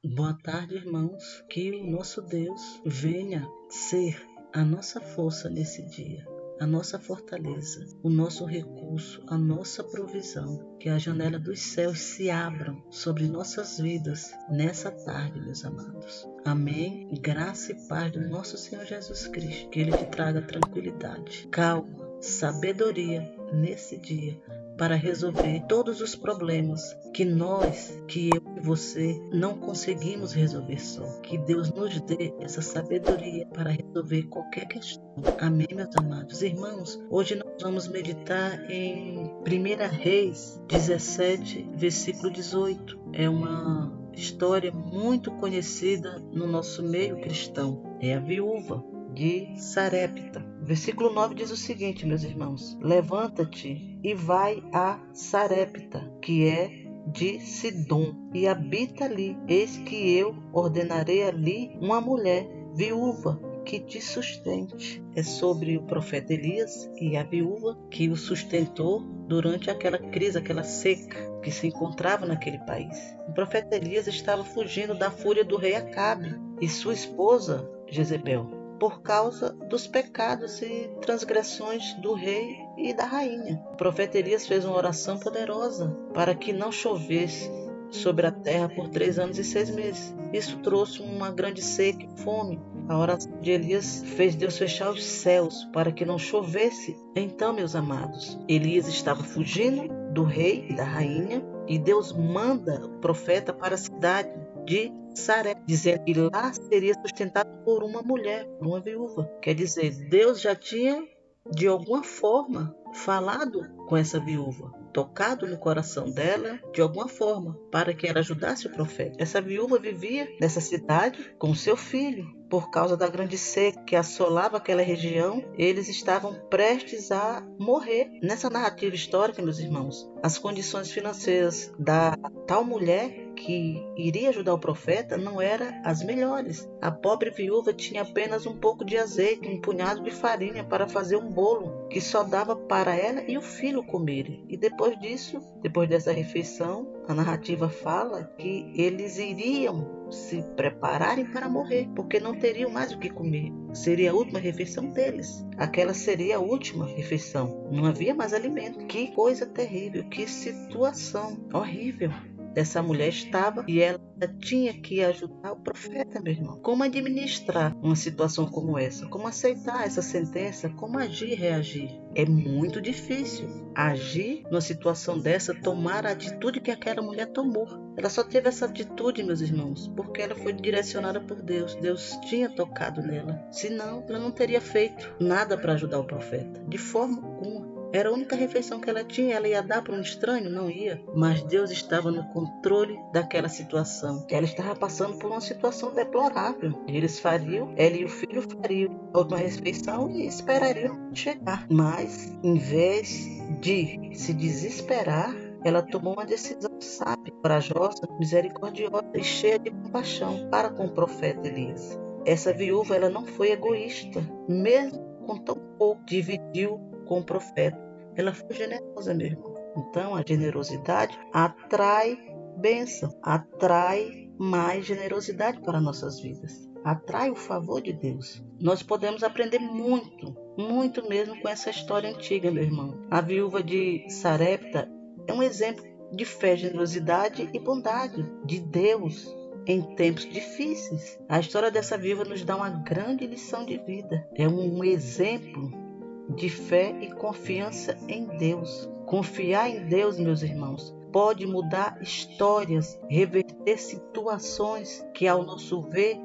Boa tarde, irmãos. Que o nosso Deus venha ser a nossa força nesse dia, a nossa fortaleza, o nosso recurso, a nossa provisão. Que a janela dos céus se abram sobre nossas vidas nessa tarde, meus amados. Amém. Graça e paz do nosso Senhor Jesus Cristo. Que Ele te traga tranquilidade, calma, sabedoria nesse dia, para resolver todos os problemas que eu e você não conseguimos resolver só. Que Deus nos dê essa sabedoria para resolver qualquer questão. Amém, meus amados irmãos? Hoje nós vamos meditar em 1 Reis 17, versículo 18. É uma história muito conhecida no nosso meio cristão. É a viúva de Sarepta. Versículo 9 diz o seguinte, meus irmãos: levanta-te e vai a Sarepta, que é de Sidom, e habita ali. Eis que eu ordenarei ali uma mulher viúva que te sustente. É sobre o profeta Elias e a viúva que o sustentou durante aquela crise, aquela seca que se encontrava naquele país. O profeta Elias estava fugindo da fúria do rei Acabe e sua esposa Jezebel, por causa dos pecados e transgressões do rei e da rainha. O profeta Elias fez uma oração poderosa para que não chovesse sobre a terra por 3 anos e 6 meses. Isso trouxe uma grande seca e fome. A oração de Elias fez Deus fechar os céus para que não chovesse. Então, meus amados, Elias estava fugindo do rei e da rainha, e Deus manda o profeta para a cidade de Sarepta, dizendo que lá seria sustentado por uma mulher, por uma viúva. Quer dizer, Deus já tinha, de alguma forma, falado com essa viúva, tocado no coração dela de alguma forma, para que ela ajudasse o profeta. Essa viúva vivia nessa cidade com seu filho. Por causa da grande seca que assolava aquela região, eles estavam prestes a morrer. Nessa narrativa histórica, meus irmãos, as condições financeiras da tal mulher que iria ajudar o profeta não eram as melhores. A pobre viúva tinha apenas um pouco de azeite, um punhado de farinha para fazer um bolo que só dava para ela e o filho comerem. E depois dessa refeição, a narrativa fala que eles iriam se prepararem para morrer, porque não teriam mais o que comer. Seria a última refeição deles. Aquela seria a última refeição. Não havia mais alimento. Que coisa terrível, que situação horrível essa mulher estava, e ela tinha que ajudar o profeta, meu irmão. Como administrar uma situação como essa? Como aceitar essa sentença? Como agir e reagir? É muito difícil agir numa situação dessa, tomar a atitude que aquela mulher tomou. Ela só teve essa atitude, meus irmãos, porque ela foi direcionada por Deus. Deus tinha tocado nela. Senão, ela não teria feito nada para ajudar o profeta, de forma alguma. Era a única refeição que ela tinha. Ela ia dar para um estranho? Não ia. Mas Deus estava no controle daquela situação. Ela estava passando por uma situação deplorável. Eles fariam, ela e o filho fariam a última refeição e esperariam chegar. Mas, em vez de se desesperar, ela tomou uma decisão sábia, corajosa, misericordiosa e cheia de compaixão para com o profeta Elias. Essa viúva, ela não foi egoísta, mesmo com tão pouco, dividiu com o profeta. Ela foi generosa, meu irmão. Então, a generosidade atrai bênção, atrai mais generosidade para nossas vidas, atrai o favor de Deus. Nós podemos aprender muito, muito mesmo com essa história antiga, meu irmão. A viúva de Sarepta é um exemplo de fé, generosidade e bondade de Deus em tempos difíceis. A história dessa viúva nos dá uma grande lição de vida. É um exemplo de fé e confiança em Deus. Confiar em Deus, meus irmãos, pode mudar histórias, reverter situações que, ao nosso ver,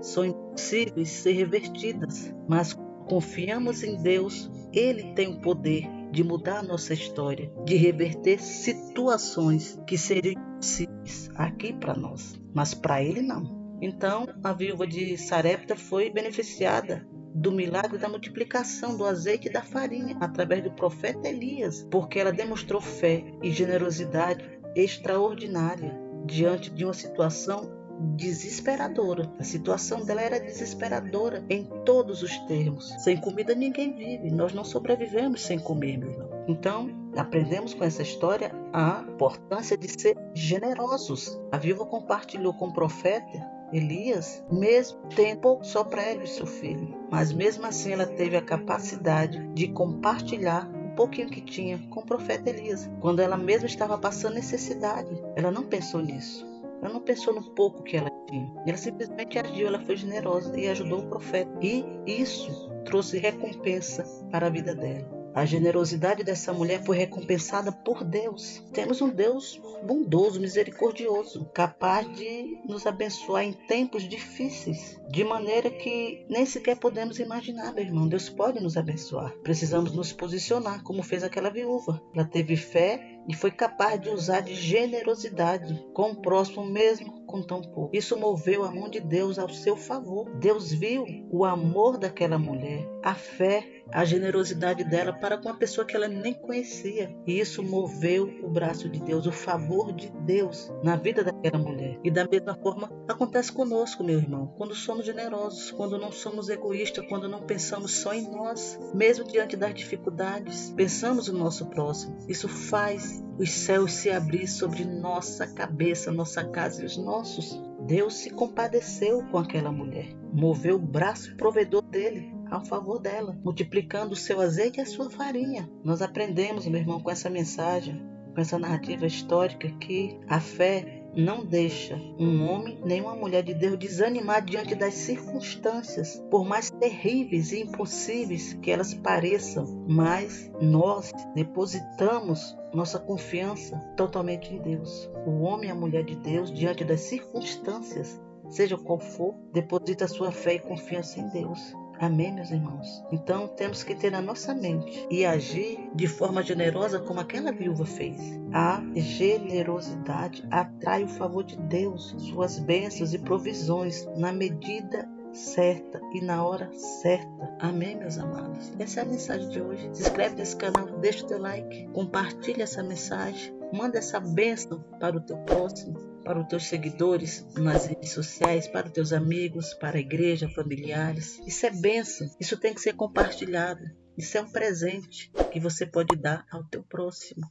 são impossíveis de ser revertidas. Mas confiamos em Deus, Ele tem o poder de mudar a nossa história, de reverter situações que seriam impossíveis aqui para nós, mas para Ele não. Então, a viúva de Sarepta foi beneficiada do milagre da multiplicação do azeite e da farinha através do profeta Elias, porque ela demonstrou fé e generosidade extraordinária diante de uma situação desesperadora. A situação dela era desesperadora em todos os termos. Sem comida ninguém vive. Nós não sobrevivemos sem comer, meu irmão. Então, Aprendemos com essa história a importância de ser generosos. A viúva compartilhou com o profeta Elias, mesmo tempo só para ela e seu filho. Mas mesmo assim ela teve a capacidade de compartilhar um pouquinho que tinha com o profeta Elias. Quando ela mesma estava passando necessidade, ela não pensou nisso. Ela não pensou no pouco que ela tinha. Ela simplesmente agiu, ela foi generosa e ajudou o profeta. E isso trouxe recompensa para a vida dela. A generosidade dessa mulher foi recompensada por Deus. Temos um Deus bondoso, misericordioso, capaz de nos abençoar em tempos difíceis, de maneira que nem sequer podemos imaginar, meu irmão. Deus pode nos abençoar. Precisamos nos posicionar, como fez aquela viúva. Ela teve fé e foi capaz de usar de generosidade com o próximo, mesmo com tão pouco. Isso moveu a mão de Deus ao seu favor. Deus viu o amor daquela mulher, a fé, a generosidade dela para com a pessoa que ela nem conhecia. E isso moveu o braço de Deus, o favor de Deus na vida daquela mulher. E da mesma forma acontece conosco, meu irmão, quando somos generosos, quando não somos egoístas, quando não pensamos só em nós, mesmo diante das dificuldades, pensamos no nosso próximo. Isso faz os céus se abrir sobre nossa cabeça, nossa casa e os nossos. Deus se compadeceu com aquela mulher, moveu o braço provedor dele ao favor dela, multiplicando o seu azeite e a sua farinha. Nós aprendemos, meu irmão, com essa mensagem, com essa narrativa histórica, que a fé não deixa um homem nem uma mulher de Deus desanimar diante das circunstâncias, por mais terríveis e impossíveis que elas pareçam, mas nós depositamos nossa confiança totalmente em Deus. O homem e a mulher de Deus, diante das circunstâncias, seja qual for, deposita sua fé e confiança em Deus. Amém, meus irmãos? Então temos que ter na nossa mente e agir de forma generosa como aquela viúva fez. A generosidade atrai o favor de Deus, suas bênçãos e provisões na medida certa e na hora certa. Amém, meus amados? Essa é a mensagem de hoje. Se inscreve nesse canal, deixa o teu like, compartilha essa mensagem, manda essa bênção para o teu próximo, para os teus seguidores nas redes sociais, para os teus amigos, para a igreja, familiares. Isso é bênção, isso tem que ser compartilhado. Isso é um presente que você pode dar ao teu próximo.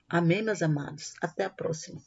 Amém, meus amados? Até a próxima.